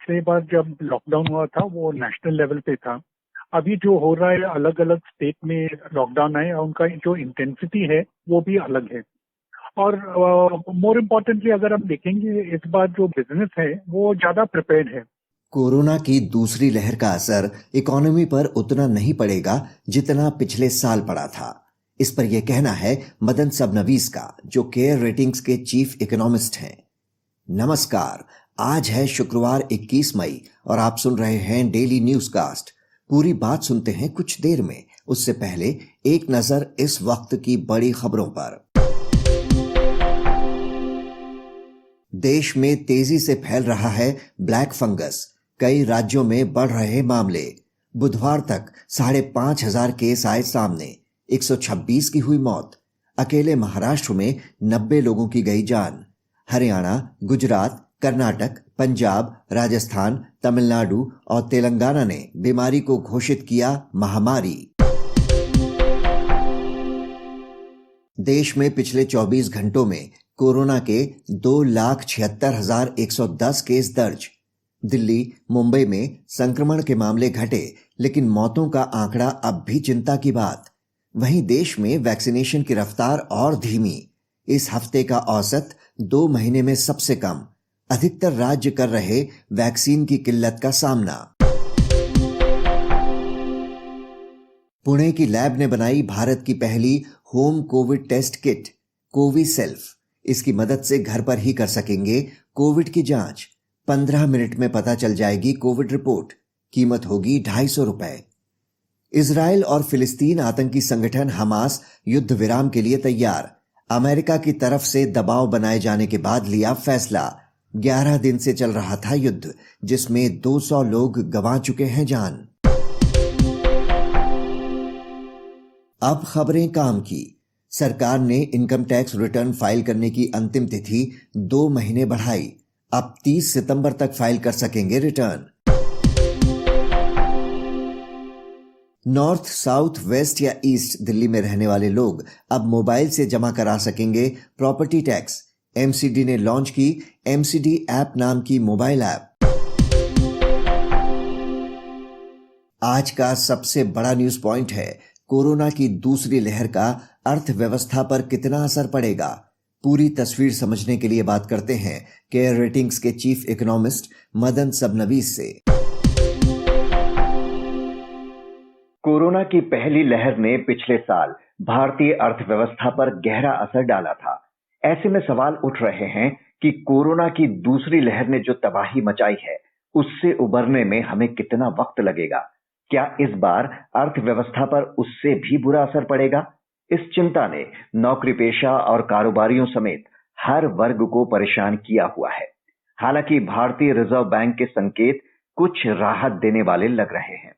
पिछले बार जब लॉकडाउन हुआ था वो नेशनल लेवल पे था। अभी जो हो रहा है अलग अलग स्टेट में लॉकडाउन है और उनका जो इंटेंसिटी है वो भी अलग है। और मोर इम्पोर्टेंटली अगर हम देखेंगे इस बार जो बिजनेस है वो ज्यादा प्रिपेयर्ड है। कोरोना की दूसरी लहर का असर इकोनॉमी पर उतना नहीं पड़ेगा जितना पिछले साल पड़ा था। इस पर यह कहना है मदन सबनवीस का, जो केयर रेटिंग्स के चीफ इकोनॉमिस्ट हैं। नमस्कार, आज है शुक्रवार 21 मई और आप सुन रहे हैं डेली न्यूज कास्ट। पूरी बात सुनते हैं कुछ देर में। उससे पहले एक नजर इस वक्त की बड़ी खबरों पर। देश में तेजी से फैल रहा है ब्लैक फंगस। कई राज्यों में बढ़ रहे मामले। बुधवार तक 5,500 केस आए सामने। 126 की हुई मौत। अकेले महाराष्ट्र में 90 लोगों की गई जान। हरियाणा, गुजरात, कर्नाटक, पंजाब, राजस्थान, तमिलनाडु और तेलंगाना ने बीमारी को घोषित किया महामारी। देश में पिछले 24 घंटों में कोरोना के 2,76,110 केस दर्ज। दिल्ली, मुंबई में संक्रमण के मामले घटे, लेकिन मौतों का आंकड़ा अब भी चिंता की बात। वहीं देश में वैक्सीनेशन की रफ्तार और धीमी। इस हफ्ते का औसत 2 महीने में सबसे कम। अधिकतर राज्य कर रहे वैक्सीन की किल्लत का सामना। पुणे की लैब ने बनाई भारत की पहली home covid test kit, CoviSelf. इसकी मदद से घर पर ही कर सकेंगे कोविड की जांच। 15 मिनट में पता चल जाएगी कोविड रिपोर्ट। कीमत होगी ₹250। इजराइल और फिलिस्तीन आतंकी संगठन हमास युद्ध विराम के लिए तैयार। अमेरिका की तरफ से दबाव बनाए जाने के बाद लिया फैसला। 11 दिन से चल रहा था युद्ध, जिसमें 200 लोग गंवा चुके हैं जान। अब खबरें काम की। सरकार ने इनकम टैक्स रिटर्न फाइल करने की अंतिम तिथि 2 महीने बढ़ाई। अब 30 सितंबर तक फाइल कर सकेंगे रिटर्न। नॉर्थ, साउथ, वेस्ट या ईस्ट दिल्ली में रहने वाले लोग अब मोबाइल से जमा करा सकेंगे प्रॉपर्टी टैक्स। एमसीडी ने लॉन्च की एमसीडी ऐप नाम की मोबाइल ऐप। आज का सबसे बड़ा न्यूज पॉइंट है, कोरोना की दूसरी लहर का अर्थव्यवस्था पर कितना असर पड़ेगा। पूरी तस्वीर समझने के लिए बात करते हैं केयर रेटिंग्स के चीफ इकोनॉमिस्ट मदन सबनवीस से। कोरोना की पहली लहर ने पिछले साल भारतीय अर्थव्यवस्था पर गहरा असर डाला था। ऐसे में सवाल उठ रहे हैं कि कोरोना की दूसरी लहर ने जो तबाही मचाई है, उससे उबरने में हमें कितना वक्त लगेगा। क्या इस बार अर्थव्यवस्था पर उससे भी बुरा असर पड़ेगा? इस चिंता ने नौकरीपेशा और कारोबारियों समेत हर वर्ग को परेशान किया हुआ है। हालांकि भारतीय रिजर्व बैंक के संकेत कुछ राहत देने वाले लग रहे हैं।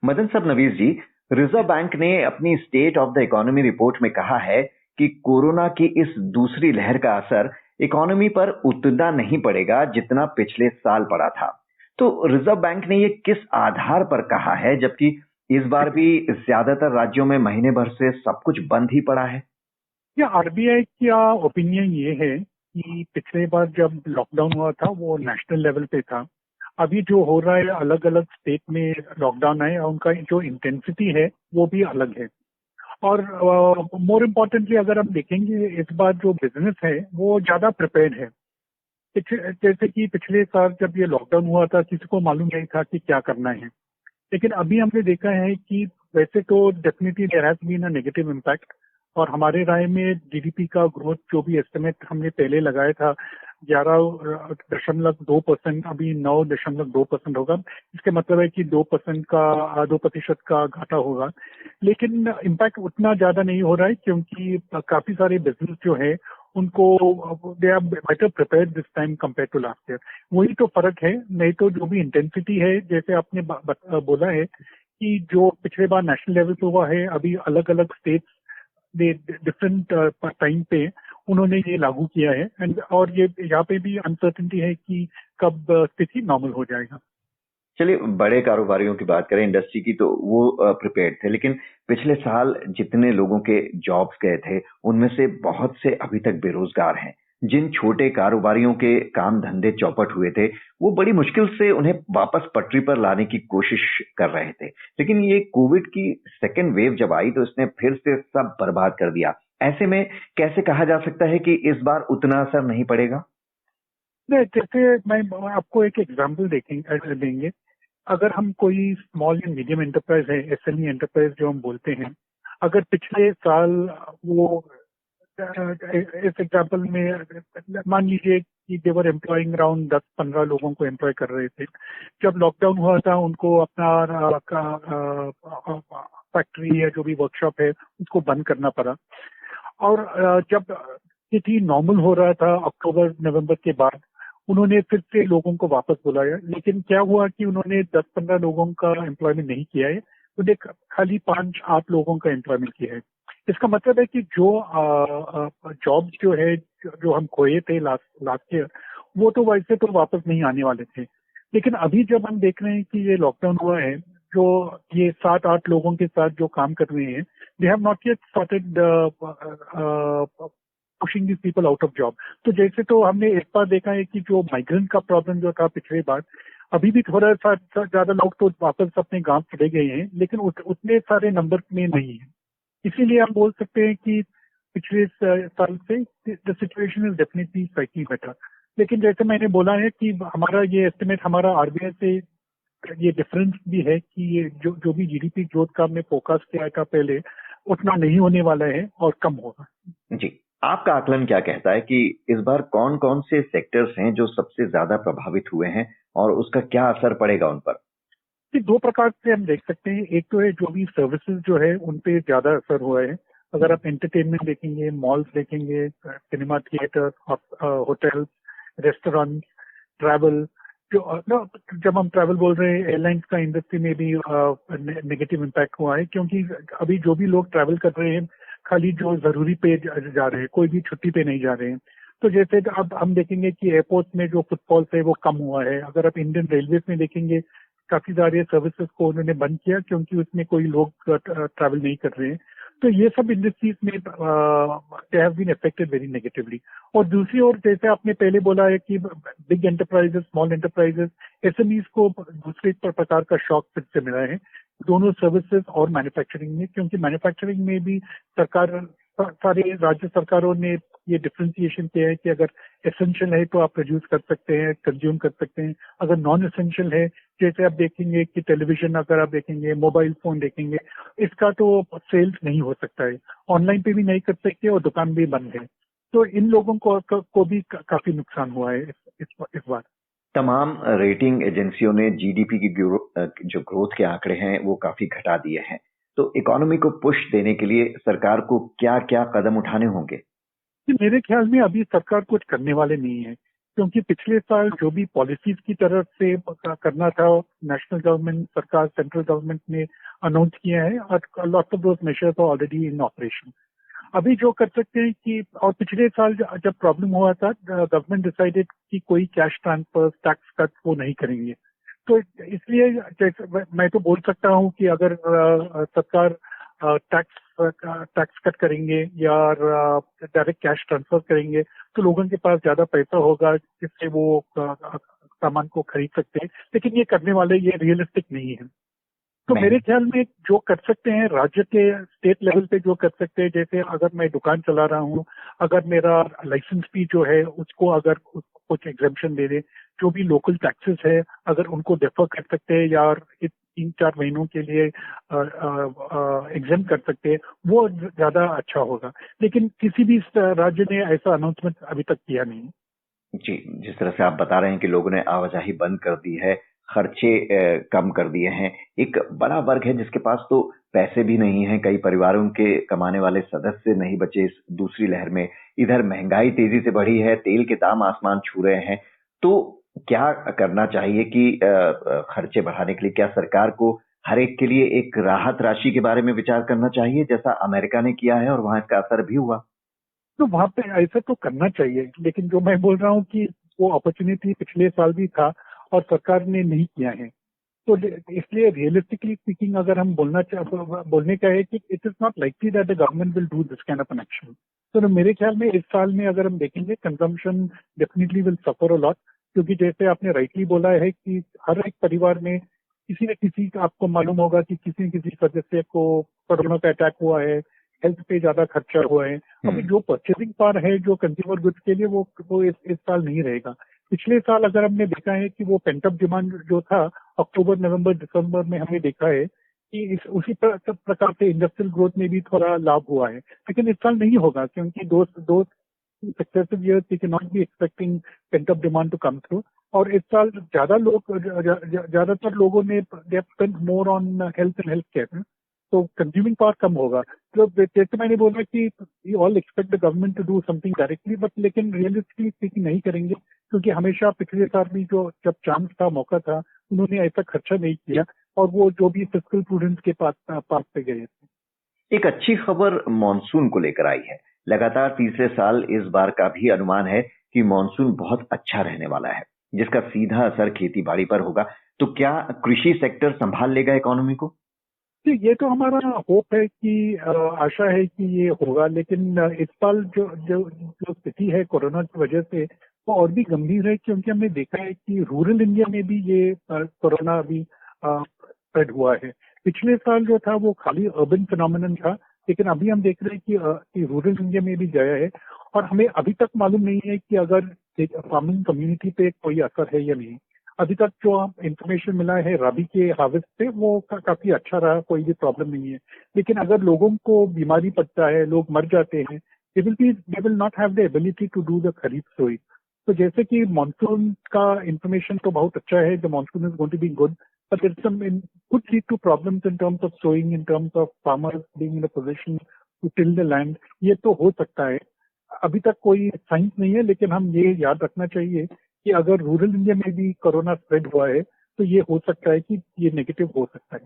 मदन सबनवीस जी, रिजर्व बैंक ने अपनी state of the economy report में कहा है कि कोरोना की इस दूसरी लहर का असर इकोनॉमी पर उतना नहीं पड़ेगा जितना पिछले साल पड़ा था। तो रिजर्व बैंक ने ये किस आधार पर कहा है, जबकि इस बार भी ज्यादातर राज्यों में महीने भर से सब कुछ बंद ही पड़ा है? या आरबीआई का ओपिनियन ये है कि पिछले बार जब लॉकडाउन हुआ था वो नेशनल लेवल पे था। अभी जो हो रहा है अलग अलग स्टेट में लॉकडाउन है और उनका जो इंटेंसिटी है वो भी अलग है। और मोर इम्पोर्टेंटली अगर हम देखेंगे इस बार जो बिजनेस है वो ज्यादा प्रिपेयर्ड है। जैसे कि पिछले साल जब ये लॉकडाउन हुआ था किसी को मालूम नहीं था कि क्या करना है, लेकिन अभी हमने देखा है कि वैसे तो definitely there has been a negative impact. और हमारे राय में जीडीपी का ग्रोथ जो भी एस्टिमेट हमने पहले लगाया था 11.2%, अभी 9.2% होगा। इसके मतलब है कि 2% का घाटा होगा। लेकिन इम्पैक्ट उतना ज्यादा नहीं हो रहा है क्योंकि काफी सारे बिजनेस जो है उनको they are better prepared this time compare to last year. वही तो फर्क है, नहीं तो जो भी इंटेंसिटी है जैसे आपने बोला है कि जो पिछले बार नेशनल लेवल पे हुआ है, अभी अलग अलग स्टेट्स डिफरेंट टाइम पे उन्होंने ये लागू किया है। और ये यहाँ पे भी अनसर्टेनिटी है कि कब स्थिति नॉर्मल हो जाएगा। चलिए, बड़े कारोबारियों की बात करें, इंडस्ट्री की, तो वो प्रिपेयर्ड थे, लेकिन पिछले साल जितने लोगों के जॉब्स गए थे उनमें से बहुत से अभी तक बेरोजगार हैं। जिन छोटे कारोबारियों के काम धंधे चौपट हुए थे, वो बड़ी मुश्किल से उन्हें वापस पटरी पर लाने की कोशिश कर रहे थे। लेकिन ये कोविड की सेकेंड वेव जब आई तो इसने फिर से सब बर्बाद कर दिया। ऐसे में कैसे कहा जा सकता है कि इस बार उतना असर नहीं पड़ेगा? नहीं, जैसे मैं आपको एक एग्जांपल देंगे। अगर हम कोई स्मॉल या मीडियम एंटरप्राइज है, एसएमई एंटरप्राइज जो हम बोलते हैं, अगर पिछले साल वो इस एग्जांपल में मान लीजिए कि देवर एम्प्लॉइंग अराउंड 10-15 लोगों को एम्प्लॉय कर रहे थे। जब लॉकडाउन हुआ था उनको अपना फैक्ट्री या जो भी वर्कशॉप है उसको बंद करना पड़ा। और जब स्थिति नॉर्मल हो रहा था अक्टूबर नवंबर के बाद, उन्होंने फिर से लोगों को वापस बुलाया। लेकिन क्या हुआ कि उन्होंने 10-15 लोगों का एम्प्लॉयमेंट नहीं किया है, उन्हें खाली 5-8 लोगों का एम्प्लॉयमेंट किया है। इसका मतलब है कि जो जॉब जो है जो हम खोए थे लास्ट ईयर, वो तो वैसे तो वापस नहीं आने वाले थे। लेकिन अभी जब हम देख रहे हैं कि ये लॉकडाउन हुआ है, जो ये 7-8 लोगों के साथ जो काम कर रहे हैं, they have not yet started pushing this people out of job. तो जैसे तो हमने इस बार देखा है कि जो माइग्रेंट का प्रॉब्लम जो था पिछले बार, अभी भी थोड़ा सा ज्यादा लोग तो वापस अपने गांव चले गए हैं, लेकिन उतने सारे नंबर में नहीं है। इसीलिए हम बोल सकते हैं कि पिछले साल से the situation is definitely slightly better. लेकिन जैसे मैंने बोला है कि हमारा ये एस्टिमेट हमारा आरबीआई से ये डिफरेंस भी है कि ये जो भी जीडीपी ग्रोथ का हमने फोकस किया था पहले, उतना नहीं होने वाला है और कम होगा। जी, आपका आकलन क्या कहता है कि इस बार कौन कौन से सेक्टर्स हैं जो सबसे ज्यादा प्रभावित हुए हैं और उसका क्या असर पड़ेगा उन पर? कि दो प्रकार से हम देख सकते हैं। एक तो है जो भी सर्विसेज जो है उन पे ज्यादा असर हुआ है। अगर आप एंटरटेनमेंट देखेंगे, मॉल्स देखेंगे, cinema theatre, hotel, restaurant, travel, जब हम ट्रैवल बोल रहे हैं, एयरलाइंस का इंडस्ट्री में भी नेगेटिव इम्पैक्ट हुआ है, क्योंकि अभी जो भी लोग ट्रैवल कर रहे हैं खाली जो जरूरी पे जा रहे हैं, कोई भी छुट्टी पे नहीं जा रहे हैं। तो जैसे अब हम देखेंगे कि एयरपोर्ट में जो फुटफॉल्स है वो कम हुआ है। अगर आप इंडियन रेलवे में देखेंगे, काफी सारे सर्विसेज को उन्होंने बंद किया क्योंकि उसमें कोई लोग ट्रैवल नहीं कर रहे हैं। तो ये सब इंडस्ट्रीज में they have been affected very negatively. और दूसरी ओर जैसे आपने पहले बोला है कि big enterprises, small enterprises, SMEs को दूसरे प्रकार का शॉक फिर से मिला है, दोनों सर्विसेज और मैन्युफैक्चरिंग में। क्योंकि मैन्युफैक्चरिंग में भी सरकार, सारे राज्य सरकारों ने ये डिफ्रेंसिएशन किया है कि अगर एसेंशियल है तो आप प्रोड्यूस कर सकते हैं, कंज्यूम कर सकते हैं। अगर नॉन एसेंशियल है, जैसे आप देखेंगे कि टेलीविजन अगर आप देखेंगे, मोबाइल फोन देखेंगे, इसका तो सेल्स नहीं हो सकता है, ऑनलाइन पे भी नहीं कर सकते और दुकान भी बंद है। तो इन लोगों को भी काफी नुकसान हुआ है इस बार। तमाम रेटिंग एजेंसियों ने जीडीपी की जो ग्रोथ के आंकड़े हैं वो काफी घटा दिए हैं। तो इकोनॉमी को पुश देने के लिए सरकार को क्या क्या कदम उठाने होंगे? कि मेरे ख्याल में अभी सरकार कुछ करने वाले नहीं है, क्योंकि पिछले साल जो भी पॉलिसीज की तरफ से करना था, नेशनल गवर्नमेंट, सरकार, सेंट्रल गवर्नमेंट ने अनाउंस किया है और lots of those measures are already in operation. अभी जो कर सकते हैं कि, और पिछले साल जब प्रॉब्लम हुआ था, गवर्नमेंट डिसाइडेड कि कोई कैश ट्रांसफर, टैक्स कट वो नहीं करेंगे। तो इसलिए मैं तो बोल सकता हूँ कि अगर सरकार टैक्स कट करेंगे या डायरेक्ट कैश ट्रांसफर करेंगे तो लोगों के पास ज्यादा पैसा होगा जिससे वो सामान को खरीद सकते हैं। लेकिन ये करने वाले, ये रियलिस्टिक नहीं है। तो मेरे ख्याल में जो कर सकते हैं राज्य के, स्टेट लेवल पे जो कर सकते हैं, जैसे अगर मैं दुकान चला रहा हूँ, अगर मेरा लाइसेंस फी जो है उसको अगर कुछ एग्जेम्पशन दे दे, जो भी लोकल टैक्सेस है अगर उनको डेफर कर सकते हैं या 3-4 महीनों के लिए एग्जाम कर सकते हैं, वो ज्यादा अच्छा होगा। लेकिन किसी भी राज्य ने ऐसा अनाउंसमेंट अभी तक किया नहीं। जी, जिस तरह से आप बता रहे हैं कि लोगों ने आवाजाही बंद कर दी है, खर्चे कम कर दिए हैं, एक बड़ा वर्ग है जिसके पास तो पैसे भी नहीं हैं, कई परिवारों के कमाने वाले सदस्य नहीं बचे इस दूसरी लहर में। इधर महंगाई तेजी से बढ़ी है, तेल के दाम आसमान छू रहे हैं। तो क्या करना चाहिए कि खर्चे बढ़ाने के लिए क्या सरकार को हर एक के लिए एक राहत राशि के बारे में विचार करना चाहिए, जैसा अमेरिका ने किया है और वहां इसका असर भी हुआ? तो वहां पे ऐसा तो करना चाहिए, लेकिन जो मैं बोल रहा हूँ कि वो अपॉर्चुनिटी पिछले साल भी था और सरकार ने नहीं किया है। तो इसलिए रियलिस्टिकली स्पीकिंग अगर हम बोलने का है कि it is not likely that the government will do this kind of an action. तो मेरे ख्याल में इस साल में अगर हम देखेंगे consumption definitely will suffer a lot, क्योंकि जैसे आपने राइटली बोला है कि हर एक परिवार में किसी न किसी, आपको मालूम होगा कि किसी न किसी सदस्य को कोरोना का अटैक हुआ है, हेल्थ पे ज्यादा खर्चा हुआ है। अभी जो परचेसिंग पावर है जो कंज्यूमर गुड्स के लिए वो इस साल नहीं रहेगा। पिछले साल अगर हमने देखा है कि वो पेंटअप डिमांड जो था अक्टूबर नवंबर दिसंबर में हमने देखा है कि उसी प्रकार से इंडस्ट्रियल ग्रोथ में भी थोड़ा लाभ हुआ है, लेकिन इस साल नहीं होगा क्योंकि दो successive years we can not be expecting pent up demand to come through. और इस साल ज्यादातर लोगों ने they spend more on health and health care, तो कंज्यूमिंग पावर कम होगा। तो जैसे मैंने बोला कि we all expect the government to do something directly, but लेकिन रियलिस्टिकली स्पीकिंग नहीं करेंगे, क्योंकि हमेशा पिछले साल भी जब चांस था, मौका था, उन्होंने ऐसा खर्चा नहीं किया और वो जो भी फिस्कल प्रूडेंस के पास पे गए थे। एक अच्छी खबर मॉनसून को लेकर आई है। लगातार तीसरे साल इस बार का भी अनुमान है कि मॉनसून बहुत अच्छा रहने वाला है, जिसका सीधा असर खेती बाड़ी पर होगा। तो क्या कृषि सेक्टर संभाल लेगा इकोनॉमी को? ये तो हमारा होप है कि आशा है कि ये होगा, लेकिन इस साल जो स्थिति है कोरोना की वजह से वो और भी गंभीर है, क्योंकि हमने देखा है कि रूरल इंडिया में भी ये कोरोना अभी स्प्रेड हुआ है। पिछले साल जो था वो खाली अर्बन फिनोमिनन था, लेकिन अभी हम देख रहे हैं कि रूरल इंडिया में भी गया है, और हमें अभी तक मालूम नहीं है कि अगर फार्मिंग कम्युनिटी पे कोई असर है या नहीं। अभी तक जो इंफॉर्मेशन मिला है रबी के हार्वेस्ट पे वो काफी अच्छा रहा, कोई भी प्रॉब्लम नहीं है। लेकिन अगर लोगों को बीमारी पड़ता है, लोग मर जाते हैं, they will not have the ability to do the kharif sowing. तो जैसे कि मानसून का इंफॉर्मेशन तो बहुत अच्छा है, the monsoon is going to be good, but there's some could lead to problems in terms of sowing, in terms of farmers being in a position to till the land. ये तो हो सकता है, अभी तक कोई साइंस नहीं है, लेकिन हम ये याद रखना चाहिए कि अगर रूरल इंडिया में भी कोरोना स्प्रेड हुआ है तो ये हो सकता है कि ये नेगेटिव हो सकता है।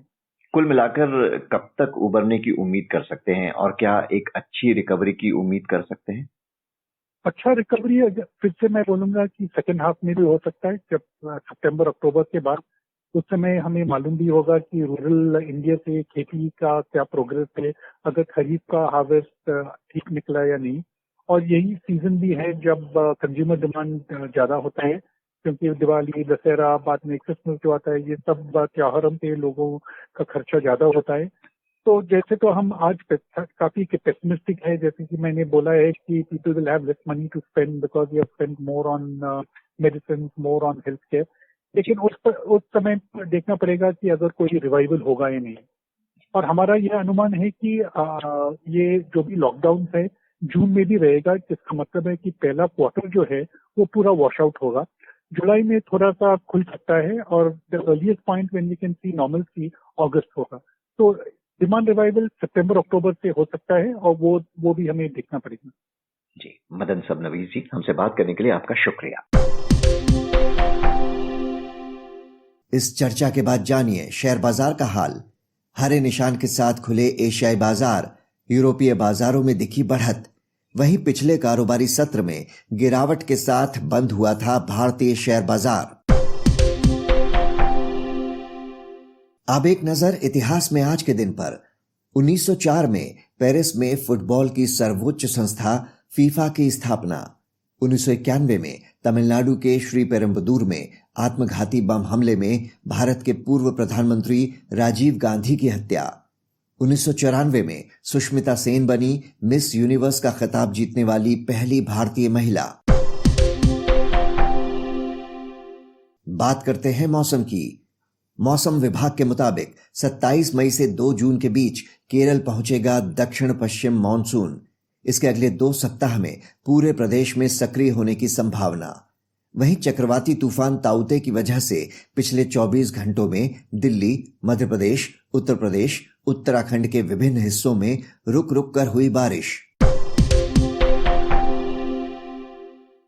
कुल मिलाकर कब तक उबरने की उम्मीद कर सकते हैं, और क्या एक अच्छी रिकवरी की उम्मीद कर सकते हैं? अच्छा रिकवरी फिर से मैं बोलूंगा कि सेकेंड हाफ में भी हो सकता है, जब सितंबर अक्टूबर के बाद। उस समय हमें मालूम भी होगा कि रूरल इंडिया से खेती का क्या प्रोग्रेस है, अगर खरीफ का हार्वेस्ट ठीक निकला या नहीं। और यही सीजन भी है जब कंज्यूमर डिमांड ज्यादा होता है, क्योंकि दिवाली, दशहरा, बाद में क्रिसमस जो आता है, ये सब त्योहारों पे लोगों का खर्चा ज्यादा होता है। तो जैसे तो हम आज काफी पेसिमिस्टिक है, जैसे कि मैंने बोला है कि people will have less money to spend because we have spend more on medicine, more on health care. लेकिन उस समय देखना पड़ेगा कि अगर कोई रिवाइवल होगा या नहीं। और हमारा यह अनुमान है कि ये जो भी लॉकडाउन है जून में भी रहेगा, जिसका मतलब है कि पहला क्वार्टर जो है वो पूरा वॉश आउट होगा। जुलाई में थोड़ा सा खुल सकता है, और the earliest point when we can see normalcy अगस्त होगा। तो डिमांड रिवाइवल सितंबर अक्टूबर से हो सकता है, और वो भी हमें देखना पड़ेगा। जी, मदन सबनवीस जी, हमसे बात करने के लिए आपका शुक्रिया। इस चर्चा के बाद जानिए शेयर बाजार का हाल। हरे निशान के साथ खुले एशियाई बाजार, यूरोपीय बाजारों में दिखी बढ़त। वहीं पिछले कारोबारी सत्र में गिरावट के साथ बंद हुआ था भारतीय शेयर बाजार। अब एक नजर इतिहास में आज के दिन पर। 1904 में पेरिस में फुटबॉल की सर्वोच्च संस्था फीफा की स्थापना। 1991 में तमिलनाडु के श्रीपेरुम्बदूर में आत्मघाती बम हमले में भारत के पूर्व प्रधानमंत्री राजीव गांधी की हत्या। 1994 में सुष्मिता सेन बनी मिस यूनिवर्स का खिताब जीतने वाली पहली भारतीय महिला। बात करते हैं मौसम की। मौसम विभाग के मुताबिक 27 मई से 2 जून के बीच केरल पहुंचेगा दक्षिण पश्चिम मानसून। इसके अगले 2 सप्ताह में पूरे प्रदेश में सक्रिय होने की संभावना। वहीं चक्रवाती तूफान ताउते की वजह से पिछले 24 घंटों में दिल्ली, मध्य प्रदेश, उत्तर प्रदेश, उत्तराखंड के विभिन्न हिस्सों में रुक रुक कर हुई बारिश।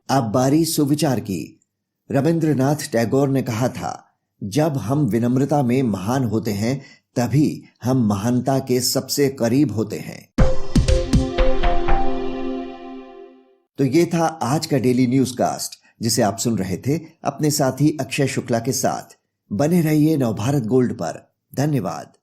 अब बारी सुविचार की। रविंद्रनाथ टैगोर ने कहा था, जब हम विनम्रता में महान होते हैं तभी हम महानता के सबसे करीब होते हैं। तो ये था आज का डेली न्यूज कास्ट, जिसे आप सुन रहे थे अपने साथी अक्षय शुक्ला के साथ। बने रहिए नवभारत गोल्ड पर। धन्यवाद।